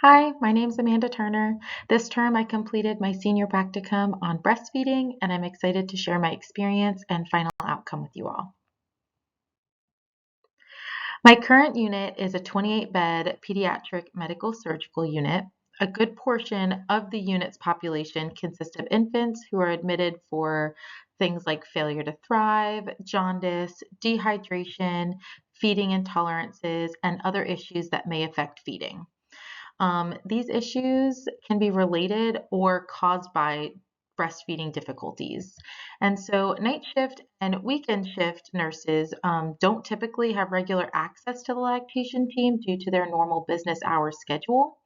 Hi, my name's Amanda Turner. This term I completed my senior practicum on breastfeeding, and I'm excited to share my experience and final outcome with you all. My current unit is a 28-bed pediatric medical surgical unit. A good portion of the unit's population consists of infants who are admitted for things like failure to thrive, jaundice, dehydration, feeding intolerances, and other issues that may affect feeding. These issues can be related or caused by breastfeeding difficulties. And so, night shift and weekend shift nurses don't typically have regular access to the lactation team due to their normal business hour schedule.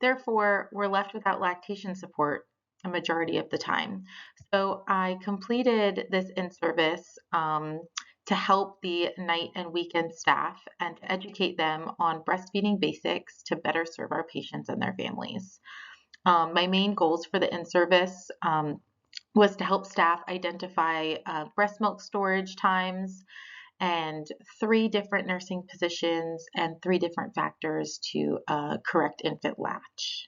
Therefore, we're left without lactation support a majority of the time. So I completed this in-service to help the night and weekend staff and to educate them on breastfeeding basics to better serve our patients and their families. My main goals for the in-service was to help staff identify breast milk storage times, and three different nursing positions and three different factors to correct infant latch.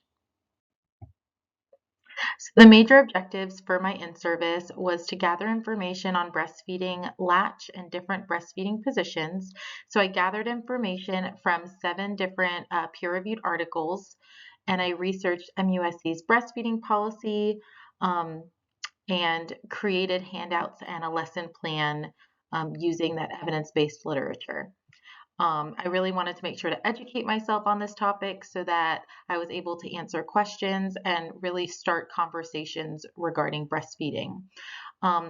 So the major objectives for my in-service was to gather information on breastfeeding latch and different breastfeeding positions. So I gathered information from 7 different peer-reviewed articles, and I researched MUSC's breastfeeding policy um, and created handouts and a lesson plan using that evidence-based literature. I really wanted to make sure to educate myself on this topic so that I was able to answer questions and really start conversations regarding breastfeeding.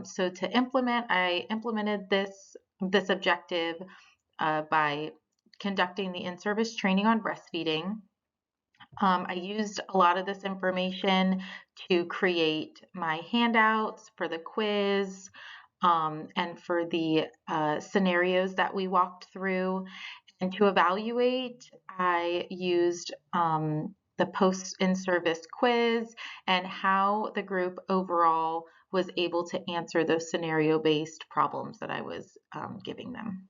So to implement, I implemented this objective by conducting the in-service training on breastfeeding. I used a lot of this information to create my handouts for the quiz and for the scenarios that we walked through. And to evaluate, I used the post in-service quiz and how the group overall was able to answer those scenario-based problems that I was giving them.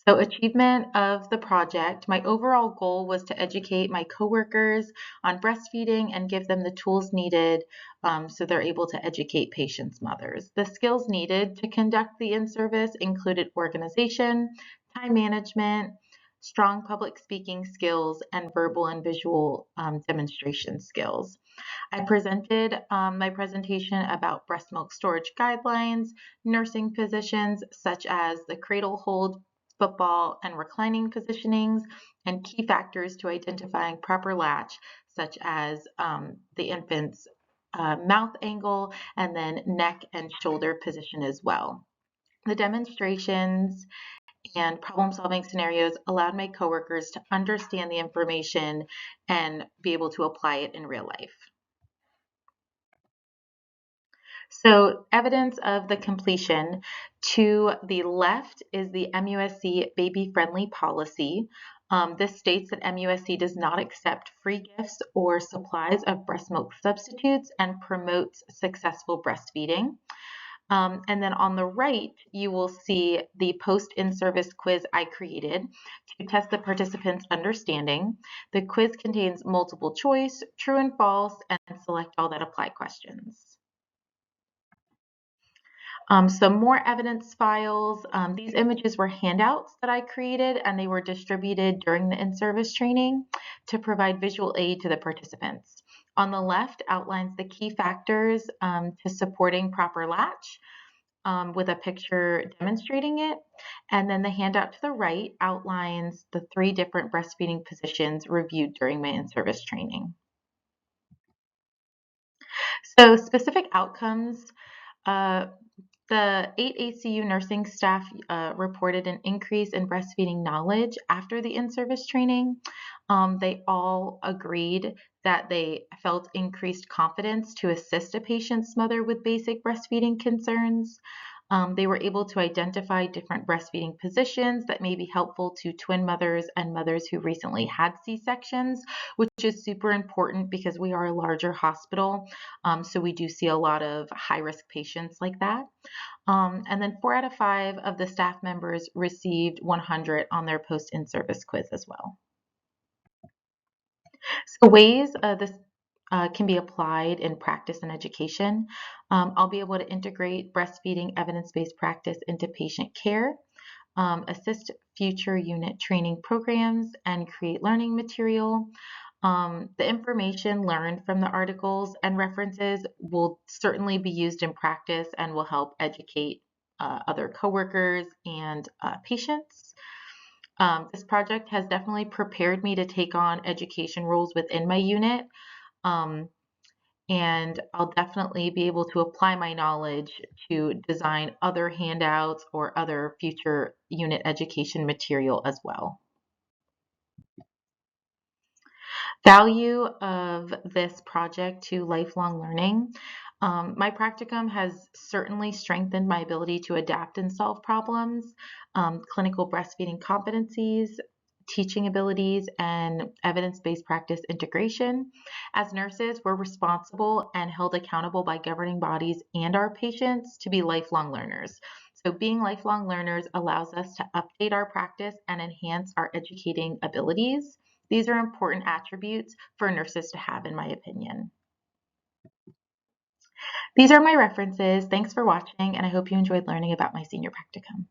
So achievement of the project, my overall goal was to educate my coworkers on breastfeeding and give them the tools needed so they're able to educate patients' mothers. The skills needed to conduct the in-service included organization, time management, strong public speaking skills, and verbal and visual demonstration skills. I presented my presentation about breast milk storage guidelines, nursing positions such as the cradle hold, football, and reclining positionings, and key factors to identifying proper latch, such as the infant's mouth angle and then neck and shoulder position as well. The demonstrations and problem solving scenarios allowed my coworkers to understand the information and be able to apply it in real life. So evidence of the completion, to the left is the MUSC baby-friendly policy. This states that MUSC does not accept free gifts or supplies of breast milk substitutes and promotes successful breastfeeding. And then on the right, you will see the post in-service quiz I created to test the participants' understanding. The quiz contains multiple choice, true and false, and select all that apply questions. Some more evidence files. These images were handouts that I created and they were distributed during the in-service training to provide visual aid to the participants. On the left outlines the key factors to supporting proper latch with a picture demonstrating it. And then the handout to the right outlines the 3 different breastfeeding positions reviewed during my in-service training. So specific outcomes, the 8 ACU nursing staff reported an increase in breastfeeding knowledge after the in-service training. They all agreed that they felt increased confidence to assist a patient's mother with basic breastfeeding concerns. They were able to identify different breastfeeding positions that may be helpful to twin mothers and mothers who recently had C-sections, which is super important because we are a larger hospital. So we do see a lot of high-risk patients like that. And then 4 out of 5 of the staff members received 100 on their post in-service quiz as well. So ways this can be applied in practice and education. I'll be able to integrate breastfeeding evidence-based practice into patient care, assist future unit training programs, and create learning material. The information learned from the articles and references will certainly be used in practice and will help educate other coworkers and patients. This project has definitely prepared me to take on education roles within my unit. Um, and I'll definitely be able to apply my knowledge to design other handouts or other future unit education material as well. Value of this project to lifelong learning. My practicum has certainly strengthened my ability to adapt and solve problems, clinical breastfeeding competencies, teaching abilities, and evidence-based practice integration. As nurses, we're responsible and held accountable by governing bodies and our patients to be lifelong learners. So being lifelong learners allows us to update our practice and enhance our educating abilities. These are important attributes for nurses to have, in my opinion. These are my references. Thanks for watching, and I hope you enjoyed learning about my senior practicum.